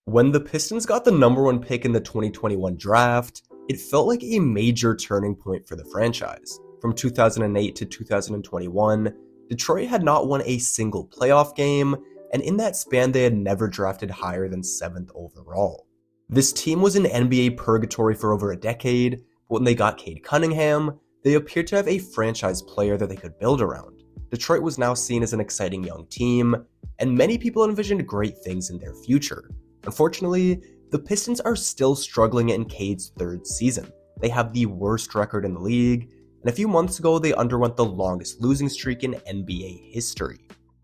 When the Pistons got the number one pick in the 2021 draft, it felt like a major turning point for the franchise. From 2008 to 2021, Detroit had not won a single playoff game, and in that span they had never drafted higher than 7th overall. This team was in NBA purgatory for over a decade, but when they got Cade Cunningham, they appeared to have a franchise player that they could build around. Detroit was now seen as an exciting young team, and many people envisioned great things in their future. Unfortunately, the Pistons are still struggling in Cade's third season. They have the worst record in the league, and a few months ago they underwent the longest losing streak in NBA history.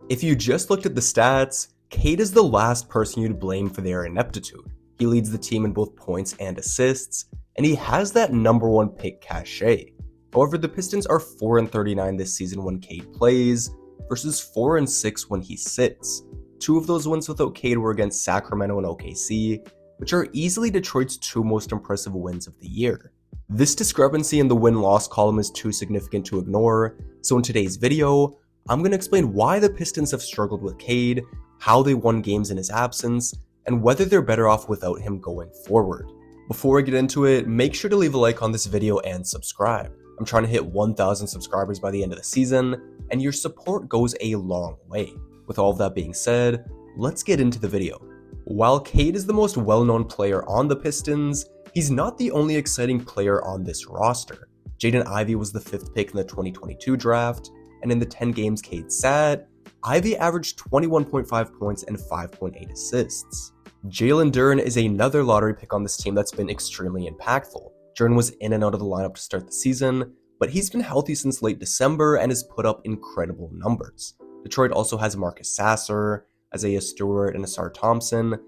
If you just looked at the stats, Cade is the last person you'd blame for their ineptitude. He leads the team in both points and assists, and he has that number one pick cachet. However, the Pistons are 4-39 this season when Cade plays, versus 4-6 when he sits. Two of those wins without Cade were against Sacramento and OKC, which are easily Detroit's two most impressive wins of the year. This discrepancy in the win-loss column is too significant to ignore, so in today's video, I'm going to explain why the Pistons have struggled with Cade, how they won games in his absence, and whether they're better off without him going forward. Before I get into it, make sure to leave a like on this video and subscribe. I'm trying to hit 1,000 subscribers by the end of the season, and your support goes a long way. With all of that being said, let's get into the video. While Cade is the most well-known player on the Pistons, he's not the only exciting player on this roster. Jaden Ivy was the 5th pick in the 2022 draft, and in the 10 games Cade sat, Ivy averaged 21.5 points and 5.8 assists. Jalen Duren is another lottery pick on this team that's been extremely impactful. Duren was in and out of the lineup to start the season, but he's been healthy since late December and has put up incredible numbers. Detroit also has Marcus Sasser, Isaiah Stewart, and Asar Thompson,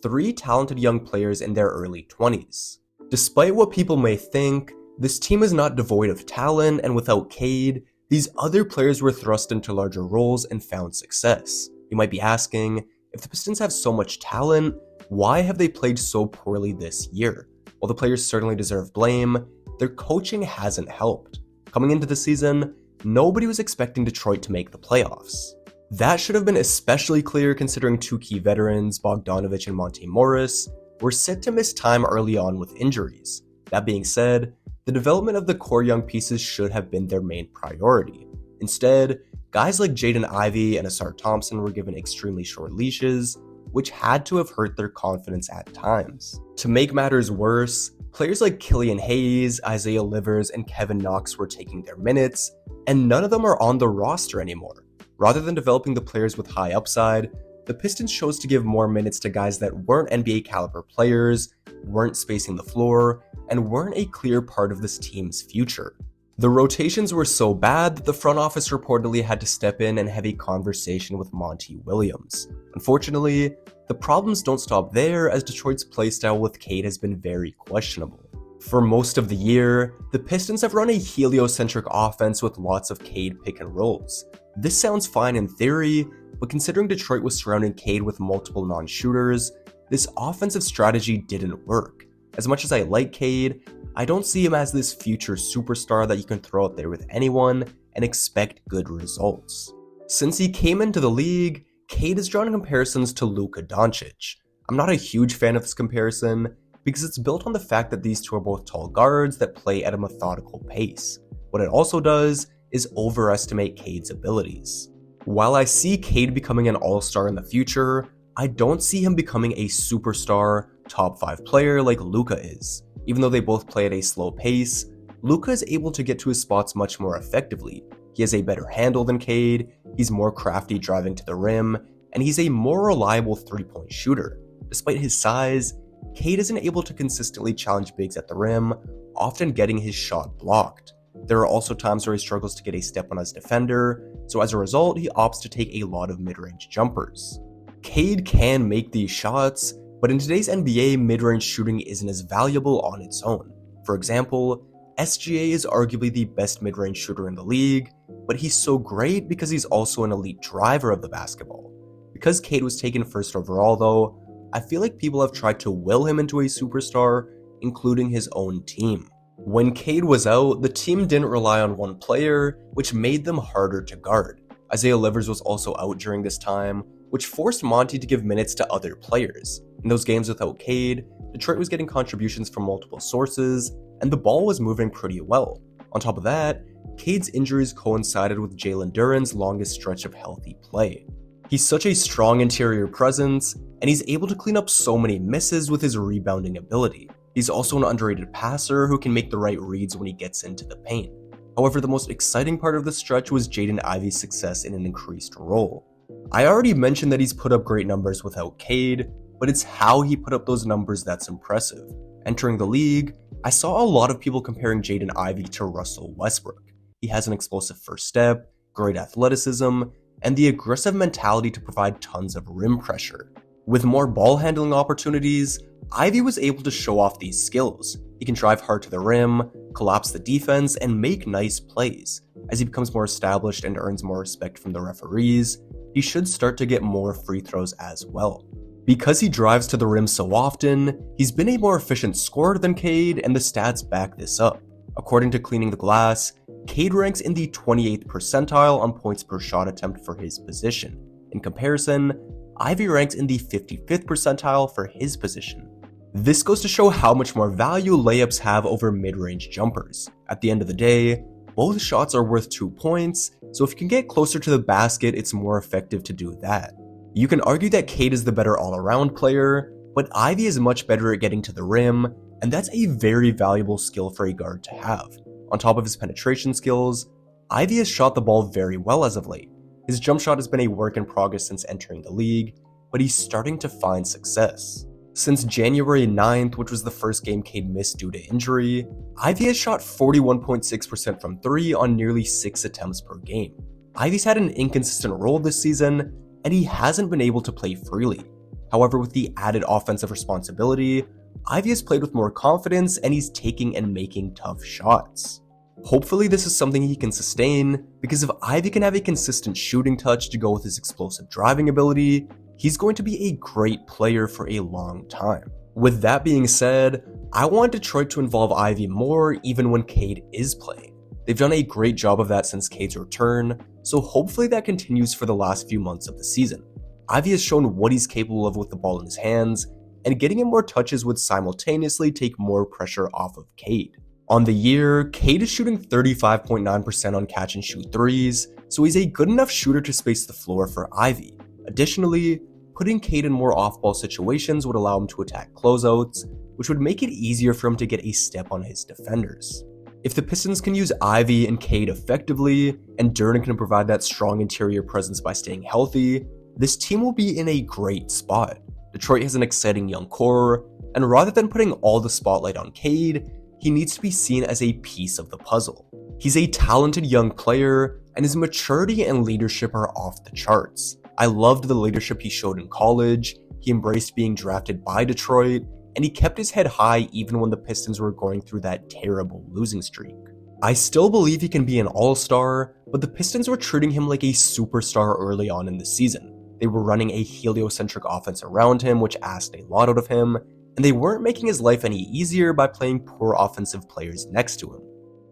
3 talented young players in their early 20s. Despite what people may think, this team is not devoid of talent, and without Cade, these other players were thrust into larger roles and found success. You might be asking, if the Pistons have so much talent, why have they played so poorly this year? While the players certainly deserve blame, their coaching hasn't helped. Coming into the season, nobody was expecting Detroit to make the playoffs. That should have been especially clear considering two key veterans, Bogdanovich and Monte Morris, were set to miss time early on with injuries. That being said, the development of the core young pieces should have been their main priority. Instead, guys like Jaden Ivy and Asar Thompson were given extremely short leashes, which had to have hurt their confidence at times. To make matters worse, players like Killian Hayes, Isaiah Livers, and Kevin Knox were taking their minutes, and none of them are on the roster anymore. Rather than developing the players with high upside, the Pistons chose to give more minutes to guys that weren't NBA caliber players, weren't spacing the floor, and weren't a clear part of this team's future. The rotations were so bad that the front office reportedly had to step in and have a conversation with Monty Williams. Unfortunately, the problems don't stop there, as Detroit's playstyle with Cade has been very questionable. For most of the year, the Pistons have run a heliocentric offense with lots of Cade pick and rolls. This sounds fine in theory, but considering Detroit was surrounding Cade with multiple non-shooters, this offensive strategy didn't work. As much as I like Cade, I don't see him as this future superstar that you can throw out there with anyone and expect good results. Since he came into the league, Cade has drawn comparisons to Luka Doncic. I'm not a huge fan of this comparison because it's built on the fact that these two are both tall guards that play at a methodical pace. What it also does is overestimate Cade's abilities. While I see Cade becoming an all-star in the future, I don't see him becoming a superstar, top 5 player like Luka is. Even though they both play at a slow pace, Luka is able to get to his spots much more effectively. He has a better handle than Cade, he's more crafty driving to the rim, and he's a more reliable 3-point shooter. Despite his size, Cade isn't able to consistently challenge bigs at the rim, often getting his shot blocked. There are also times where he struggles to get a step on his defender, so as a result, he opts to take a lot of mid-range jumpers. Cade can make these shots, but in today's NBA, mid-range shooting isn't as valuable on its own. For example, SGA is arguably the best mid-range shooter in the league, but he's so great because he's also an elite driver of the basketball. Because Cade was taken first overall though, I feel like people have tried to will him into a superstar, including his own team. When Cade was out, the team didn't rely on one player, which made them harder to guard. Isaiah Livers was also out during this time, which forced Monty to give minutes to other players. In those games without Cade, Detroit was getting contributions from multiple sources, and the ball was moving pretty well. On top of that, Cade's injuries coincided with Jalen Duren's longest stretch of healthy play. He's such a strong interior presence, and he's able to clean up so many misses with his rebounding ability. He's also an underrated passer who can make the right reads when he gets into the paint. However, the most exciting part of the stretch was Jaden Ivy's success in an increased role. I already mentioned that he's put up great numbers without Cade, but it's how he put up those numbers that's impressive. Entering the league, I saw a lot of people comparing Jaden Ivy to Russell Westbrook. He has an explosive first step, great athleticism, and the aggressive mentality to provide tons of rim pressure. With more ball handling opportunities, Ivy was able to show off these skills. He can drive hard to the rim, collapse the defense, and make nice plays. As he becomes more established and earns more respect from the referees, he should start to get more free throws as well. Because he drives to the rim so often, he's been a more efficient scorer than Cade, and the stats back this up. According to Cleaning the Glass, Cade ranks in the 28th percentile on points per shot attempt for his position. In comparison, Ivy ranks in the 55th percentile for his position. This goes to show how much more value layups have over mid-range jumpers. At the end of the day, both shots are worth 2 points, so if you can get closer to the basket, it's more effective to do that. You can argue that Cade is the better all-around player, but Ivy is much better at getting to the rim, and that's a very valuable skill for a guard to have. On top of his penetration skills, Ivy has shot the ball very well as of late. His jump shot has been a work in progress since entering the league, but he's starting to find success. Since January 9th, which was the first game Cade missed due to injury, Ivy has shot 41.6% from 3 on nearly 6 attempts per game. Ivy's had an inconsistent role this season, and he hasn't been able to play freely. However, with the added offensive responsibility, Ivy has played with more confidence and he's taking and making tough shots. Hopefully this is something he can sustain, because if Ivy can have a consistent shooting touch to go with his explosive driving ability, he's going to be a great player for a long time. With that being said, I want Detroit to involve Ivy more even when Cade is playing. They've done a great job of that since Cade's return, so hopefully that continues for the last few months of the season. Ivy has shown what he's capable of with the ball in his hands, and getting him more touches would simultaneously take more pressure off of Cade. On the year, Cade is shooting 35.9% on catch and shoot threes, so he's a good enough shooter to space the floor for Ivy. Additionally, putting Cade in more off-ball situations would allow him to attack closeouts, which would make it easier for him to get a step on his defenders. If the Pistons can use Ivy and Cade effectively, and Duren can provide that strong interior presence by staying healthy, this team will be in a great spot. Detroit has an exciting young core, and rather than putting all the spotlight on Cade, he needs to be seen as a piece of the puzzle. He's a talented young player, and his maturity and leadership are off the charts. I loved the leadership he showed in college, he embraced being drafted by Detroit, and he kept his head high even when the Pistons were going through that terrible losing streak. I still believe he can be an all-star, but the Pistons were treating him like a superstar early on in the season. They were running a heliocentric offense around him, which asked a lot out of him, and they weren't making his life any easier by playing poor offensive players next to him.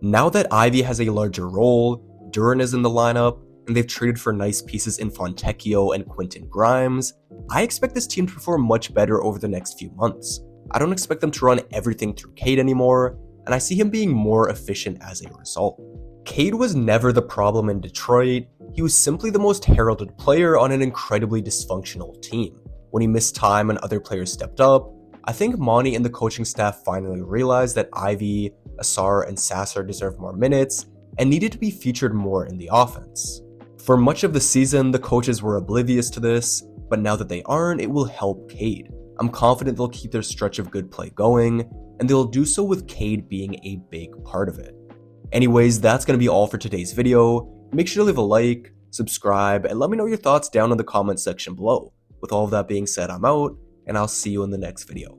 Now that Ivy has a larger role, Duren is in the lineup, and they've traded for nice pieces in Fontecchio and Quentin Grimes, I expect this team to perform much better over the next few months. I don't expect them to run everything through Cade anymore, and I see him being more efficient as a result. Cade was never the problem in Detroit, he was simply the most heralded player on an incredibly dysfunctional team. When he missed time and other players stepped up, I think Monty and the coaching staff finally realized that Ivy, Asar, and Sasser deserved more minutes and needed to be featured more in the offense. For much of the season, the coaches were oblivious to this, but now that they aren't, it will help Cade. I'm confident they'll keep their stretch of good play going, and they'll do so with Cade being a big part of it. Anyways, that's going to be all for today's video. Make sure to leave a like, subscribe, and let me know your thoughts down in the comment section below. With all of that being said, I'm out, and I'll see you in the next video.